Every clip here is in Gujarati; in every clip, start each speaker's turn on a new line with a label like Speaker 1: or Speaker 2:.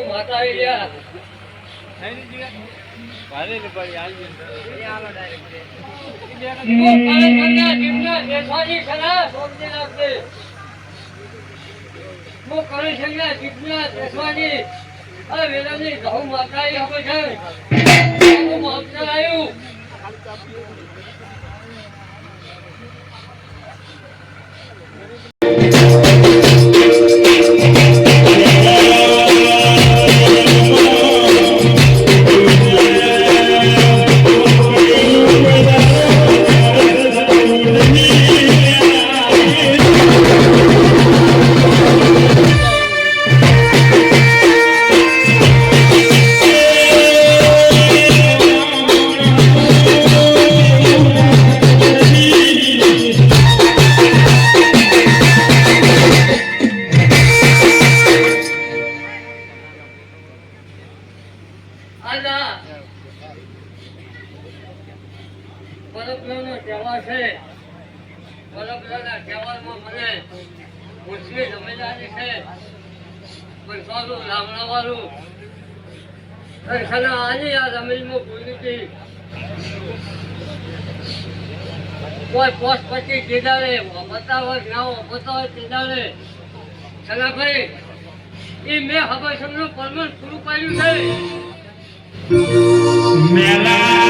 Speaker 1: માતા એરિયા કોઈ પોસ્ટ પછી કીધાડે બતાવો બતાવો કીધાડે સલાભાઈ એ મેં હવે સમનું પરમન પૂરું પાડ્યું છે મેલા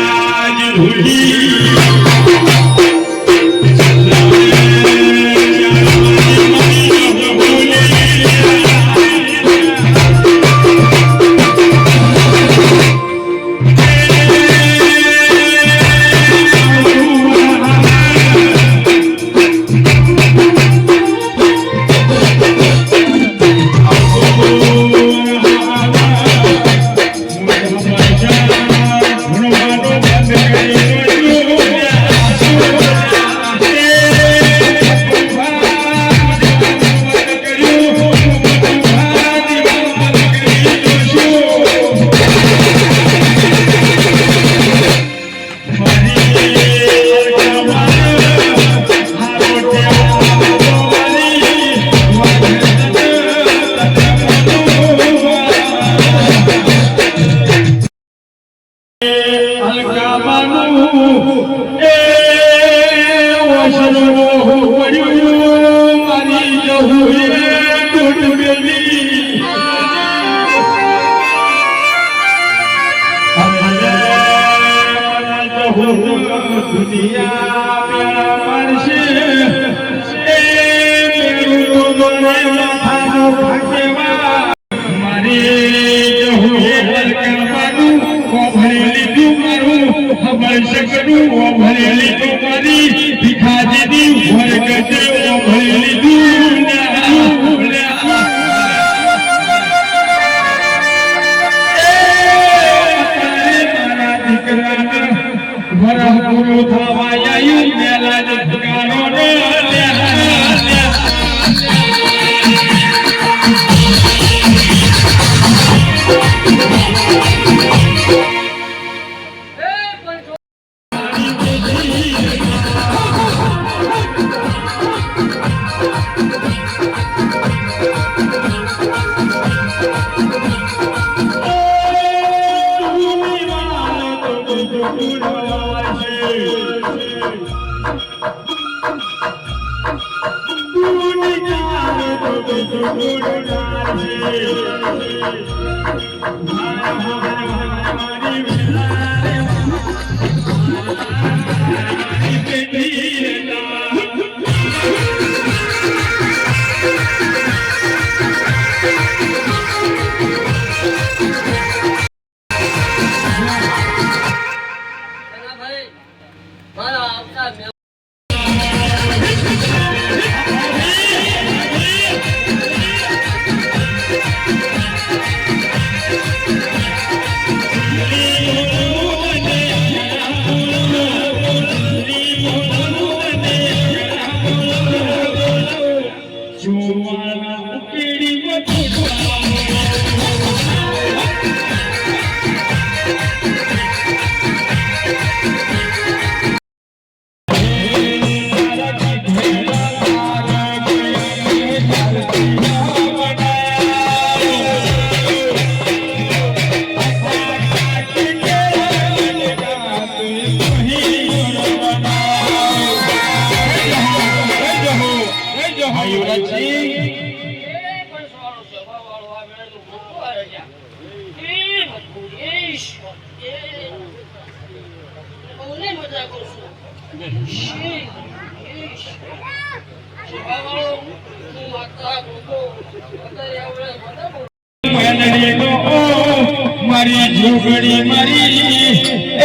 Speaker 2: મારી ઝૂંપડી મારી એ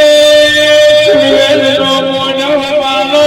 Speaker 2: સુવેલનો મોનવાલો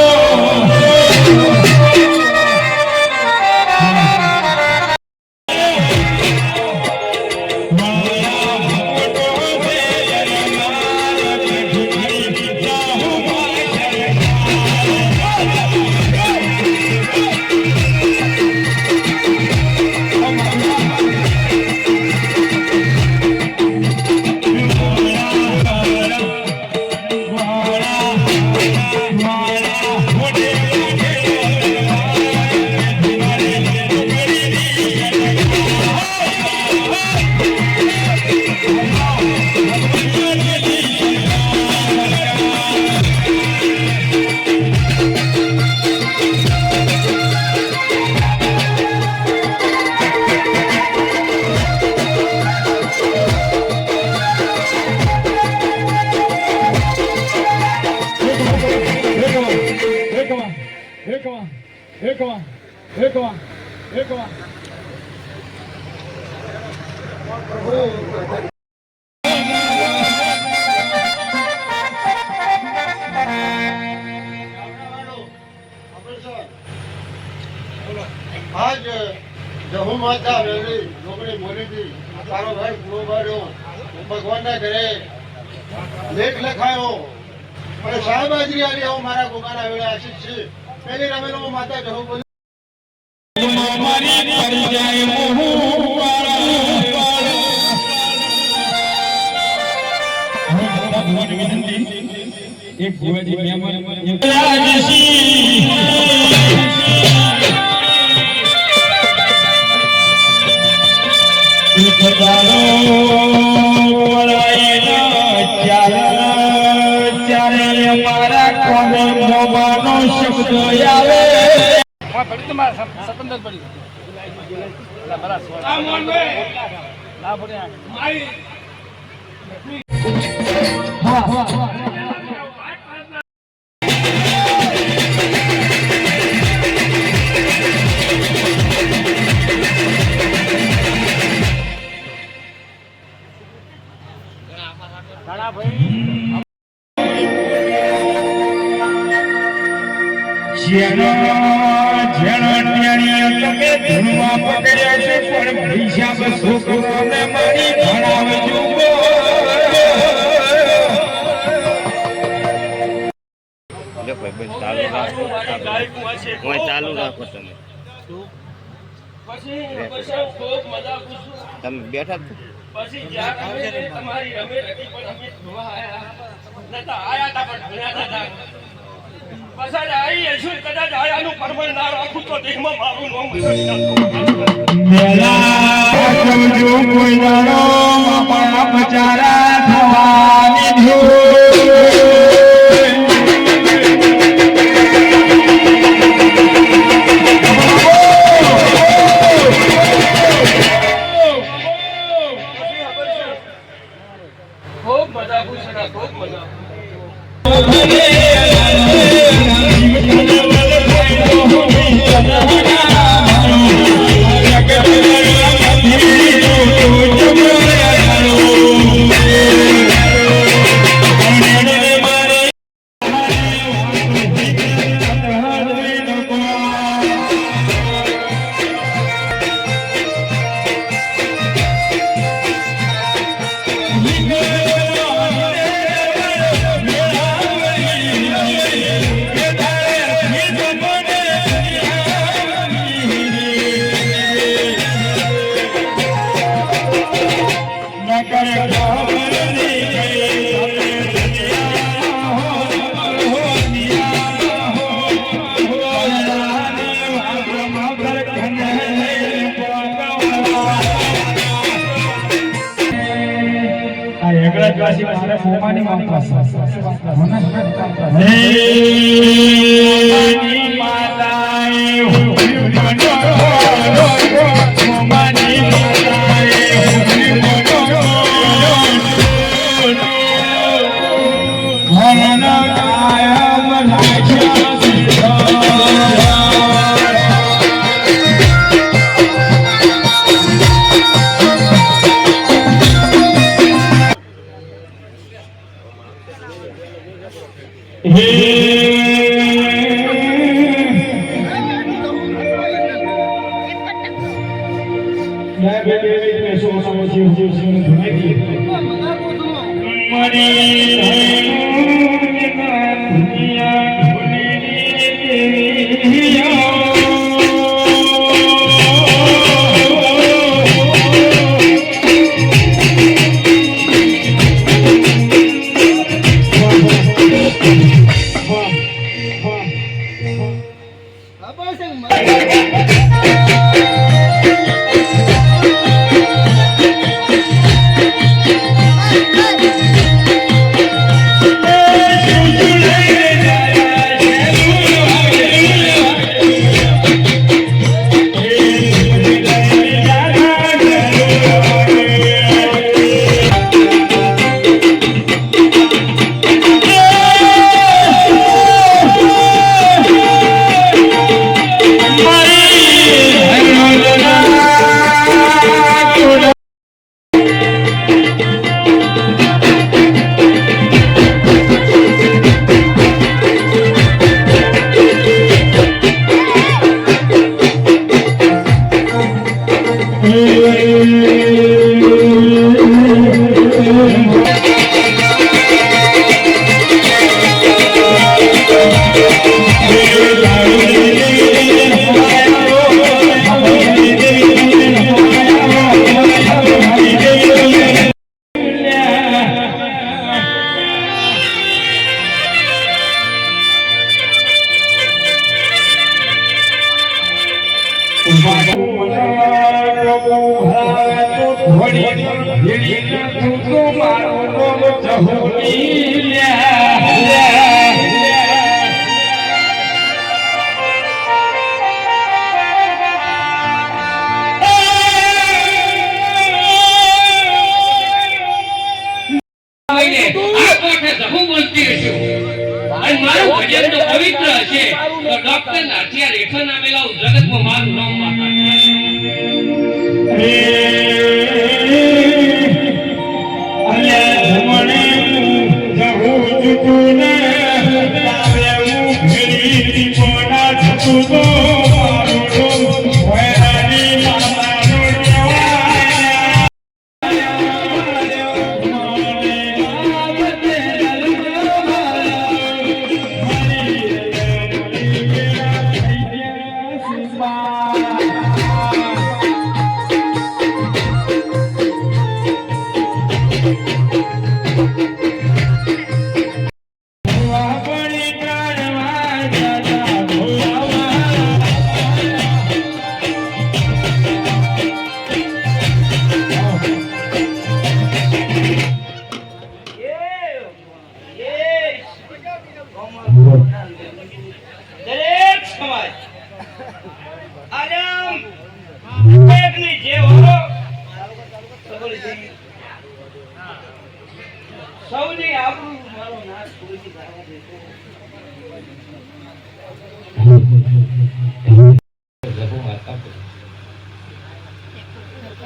Speaker 3: આજ જહુ માતા વેલી નોકરી મોરી હતી તારો ભાઈ પૂરો ભર્યો ભગવાનના ઘરે લેખ લખાયો અને સાહેબ હાજરી આવી આવો મારા ગોગાના વેળા આશીષ છે પેલી રમેલો માતા જહુ બોલી
Speaker 2: મારી પડી જાય મોહુ એક ભુવાજી મહેમાન મારા કોને મોબાનો શબ્દ આવે તમારા સતંદર પડી પકડ્યા છે પણ પૈસા બસો કરોડને મારી ભણાવજો
Speaker 4: ચાલુ રાખો તમે તમે બેઠા પછી તમારી અમે પણ અમે જોવા આયા હતા પણ ભણ્યા હતા પસાર આવી હશું કદાચ આયાનું પરમણ ના રાખું તો દેહમાં મારું નામ
Speaker 2: મેલા સમજો કોઈ દાડો બાપા બચારા થવાની
Speaker 4: ખૂબ મજા પૂછના ખૂબ મજા
Speaker 2: Oh આદિવાસી મારા મોમાની માતા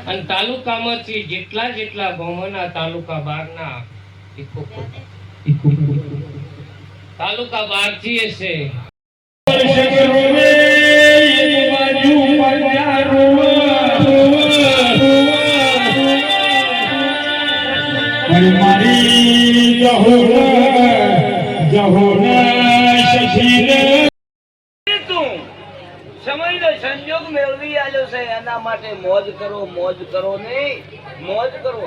Speaker 1: અને તાલુકામાંથી જેટલા ગામોના તાલુકા બહારના તાલુકા બહારથી હશે
Speaker 4: સમયનો સંજોગ મેળવી આવ્યો છે એના માટે મોજ કરો નહીં મોજ કરો.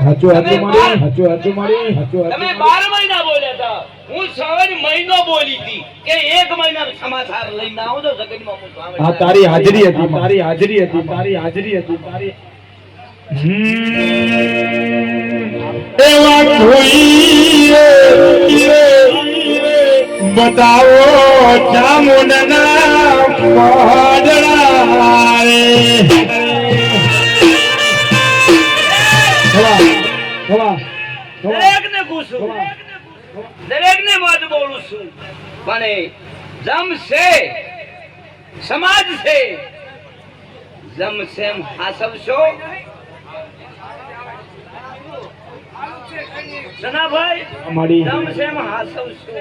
Speaker 4: તમે 12 મહિના બોલ્યા હતા, હું 7 મહિનો બોલી હતી કે 1 મહિના સમાચાર લઈને આવજો જગતમાં હું સ્વામી.
Speaker 2: આ તારી હાજરી હતી. એવા કોઈ બતાવો ચામુંડના પહોંચણા રે.
Speaker 4: દરેકને પૂછું, દરેકને વાત બોલું છું, પણ જમ છે, સમાજ છે, જમ સેમ હાસવશો સનાભાઈ, જમ સેમ હાસવશો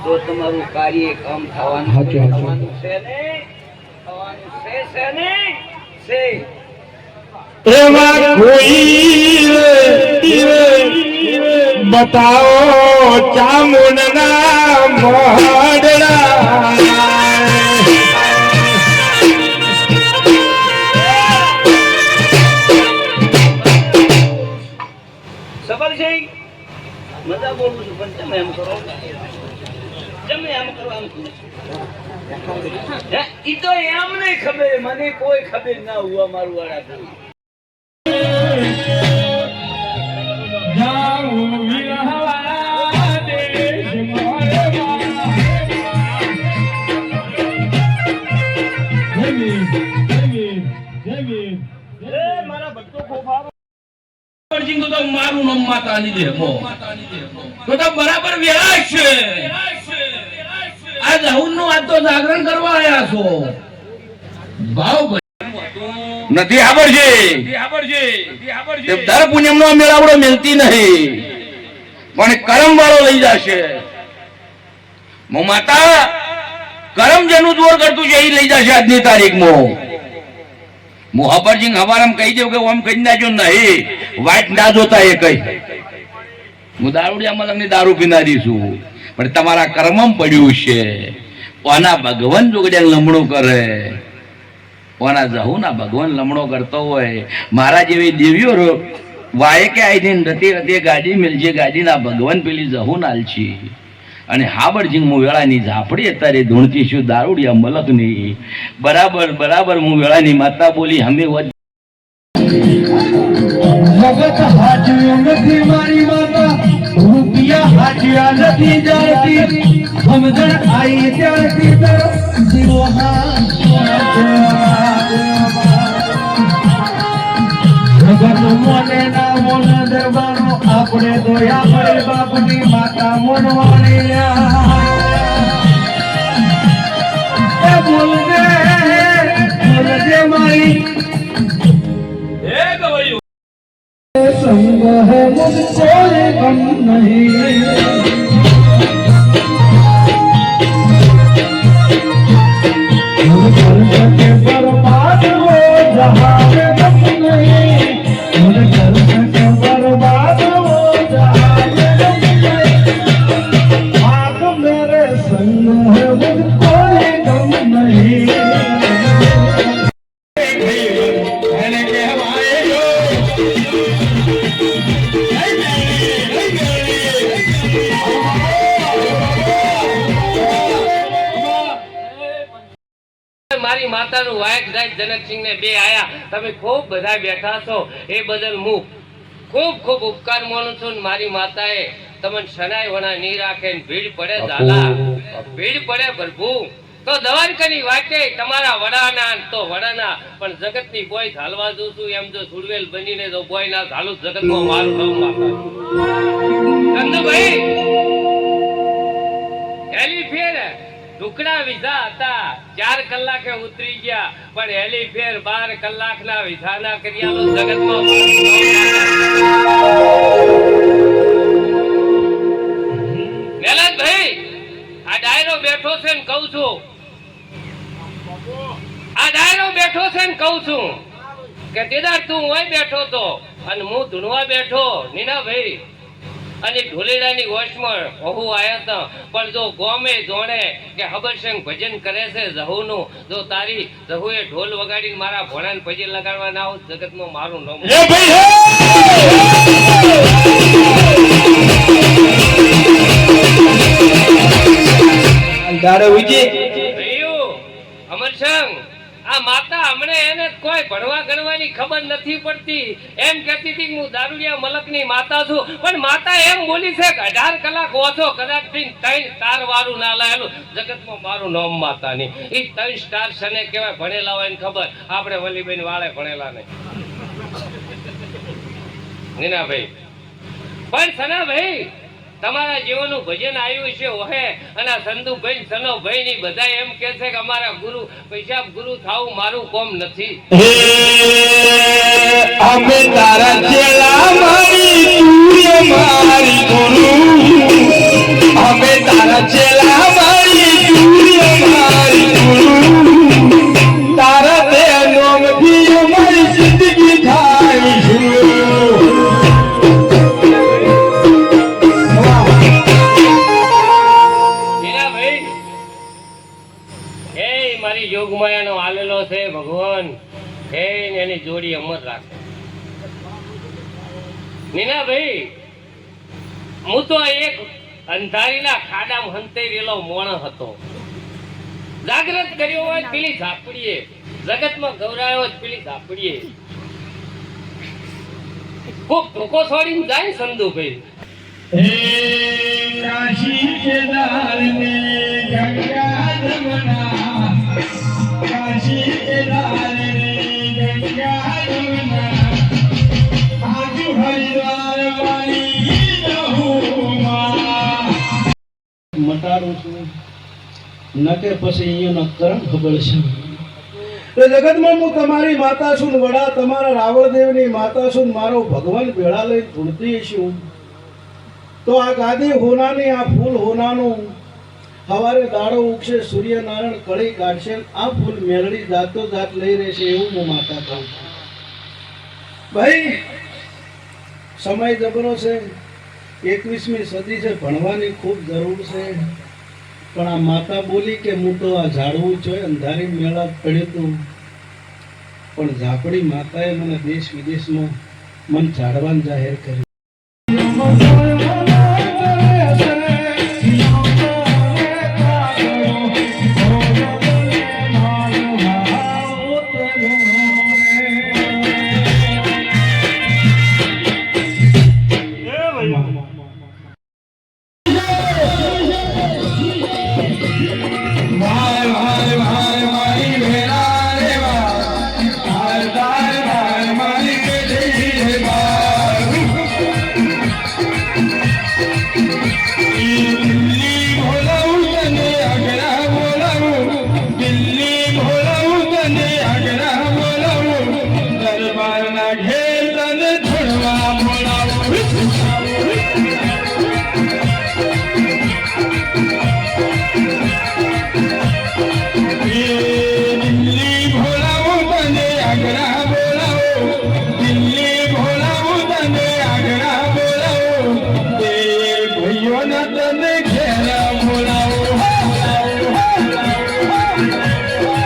Speaker 4: તો તમારું કાર્ય કામ થવાનું છે ને, થવાનું છે ને, છે.
Speaker 2: એવા કોઈ બતાવો ચામુંડના મોઢડા.
Speaker 4: સબલસિંહ, મજા બોલું છું પણ તમે એમ કરો, તમે એમ કરો, આમ ઈ તો એમ નહીં ખબર, મને કોઈ ખબર ના હુआ મારું વાળા કોઈ.
Speaker 2: જાઉં વિરહવા દેશ મોરવા.
Speaker 4: એ મારા ભક્તો ખોફારો
Speaker 5: તો મારું નામ માતાની દે તો બરાબર વ્યાસ છે. આ જહુન નું આજ તો જાગરણ કરવા આયા છો. ભાવ નથી ખબર છે દર પૂનમ નો મેળાવડો મિલતી નહીં, પણ કરમ વાળો લઈ જશે. માતા કરમ જેનું જોર કરતું છે એ લઈ જશે આજની તારીખમાં. હું હબરજી હવારમ કહી દઉં કે આમ કહી નાખ્યો નહીં, વાઇટ ના જોતા એ કઈ. હું દારૂડિયામાં તમને દારૂ પીનારી છું, પણ તમારા કર્મમ પડ્યું છે. ઓના ભગવાન જોગડિયા લમણું કરે, ઓના જહુના ભગવાન લમણો કરતો હોય. મારા જેવી દેવીઓ વાય કે આઈ રતી રતી ગાડી મિલજે, ગાડીના ભગવાન પેલી જહુ નાલછી. અને હાબરજી હું વેળાની ઝાપડી અત્યારે ધૂણતી છું દારૂડિયા મલકની. બરાબર બરાબર હું વેળાની માતા બોલી હમે
Speaker 2: જગત હાજ્યું નથી મારી માતા, રૂપિયા હાજ્યા નથી જાણતી. સમજણ આવી ત્યારથી જીવો જગત મોને ના મોન દરબારો, આપણે તો આપણે બાપની માતા મોનવાણી. બોલજે મારી संग है मुझको ये गम नहीं, करके बर्बाद हो जहाँ में गम नहीं, करके बर्बाद हो जहाँ में गम नहीं. आप मेरे संग है मुझको ये गम नहीं.
Speaker 1: મારી માતાનું વાયક જાય જનકસિંહ ને બે આયા, તમે ખૂબ બધા બેઠા છો એ બદલ હું ખૂબ ખૂબ ઉપકાર માનું છું. મારી માતાએ તમને શનાય વણા નહીં રાખે, ભીડ પડે ઝાલા, ભીડ પડે પ્રભુ તો દ્વારકાની વાટે તમારા વડાના તો વડાના, પણ જગતની બોય ઝાલવા દઉં છું. એમ જો સુરવેલ બનીને તો બોય ના ઝાલું જગતમાં મારું નામ માતા. ચંદુભાઈ હેલી ફેર ટુકડા વિધા હતા, 4 કલાકે ઉતરી ગયા, પણ હેલી ફેર 12 કલાકના વિધાના કર્યાલો જગતમાં. મેલાદભાઈ આ ડાયરો બેઠો છે ને કહું છું, આ ડાયરો બેઠો છે ને કહું છું કે તેદાર તું હોય બેઠો તો અને હું ધૂણવા બેઠો નીના ભાઈ, અને ઢોલેડાની વોશમાં વહુ આયા હતા. પણ જો ગોમે જોણે કે હબરસિંહ ભજન કરે છે જહુનું, જો તારી જહુએ ઢોલ વગાડીને મારા ભોળાને ભજન લગાડવા ના આવું જગતમાં મારું નામ. અમરસિંહ આ માતા હમણે એને કોઈ ભણવા ગણવાની ખબર નથી પડતી. એમ કહેતી હતી કે હું દારૂડિયા મલકની માતા છું, પણ માતા એમ બોલી છે કે 18 કલાક ઓછો કદાચ થઈને 3 સ્ટાર વાળું ના લાયેલું જગતમાં મારું નામ માતા નહીં. એ 3 સ્ટાર શને કહેવાય, ભણેલા હોય ને ખબર. આપણે વલીબેન વાળે ભણેલા નહીં. નીનાભાઈ પણ સનાભાઈ તમારા જીવનનું ભજન આવ્યું છે ઓહે, અને સંધુભાઈ સનોભાઈ ની બધા એમ કે છે કે અમારા ગુરુ પૈસા ગુરુ થાવું મારું કોમ નથી.
Speaker 2: અમે તારા ચેલા મારી તુએ મારી ગુરુ અમે તારા ચેલા મારી તુએ મારી ગુરુ તારા તે નામ થી અમારી જિંદગી થાય શરૂ.
Speaker 1: મારી યોગમાયાનો આલેલો છે ભગવાન, હે એની જોડી અમર રાખે. નીનાભાઈ હું તો એક અંધારીના ખાડામાં હંતેરેલો મોણ હતો. જાગૃત કર્યો હોય પેલી ઝાપડીએ, જગતમાં ગૌરાયો હોય પેલી ઝાપડીએ. કોક ધોકો છોડીને જાય સંધુભાઈ.
Speaker 2: હે કાશી કેદાર ને ગંગા જમના કાશી કેદાર ને ગંગા જમના આજુ હરિદ્વાર વાળી જહુમાં મટાડું છું ન કે પછી અહીંયાનો કરમ ખબર છે. તો જગતમાં હું તમારી માતા છું, વડા તમારા રાવણદેવની માતા છું, મારો ભગવાન ભેળા લઈ ધૂળતી છું. તો આ ગાદી હોનાની, આ ફૂલ હોનાનું સવારે દાડો ઉગશે, સૂર્યનારાયણ કળી કાઢશે, આ ફૂલ મેળડી જાતો જાત લઈ રહેશે, એવું હું માતા કહું. ભાઈ સમય જબરો છે, 21મી સદી છે, ભણવાની ખૂબ જરૂર છે. પણ આ માતા બોલી કે હું તો આ ઝાડવું જોઈએ, અંધારી મેળા પડ્યું હતું, પણ ઝાપડી માતાએ મને દેશ વિદેશમાં મન ઝાડવાનું જાહેર કર્યું.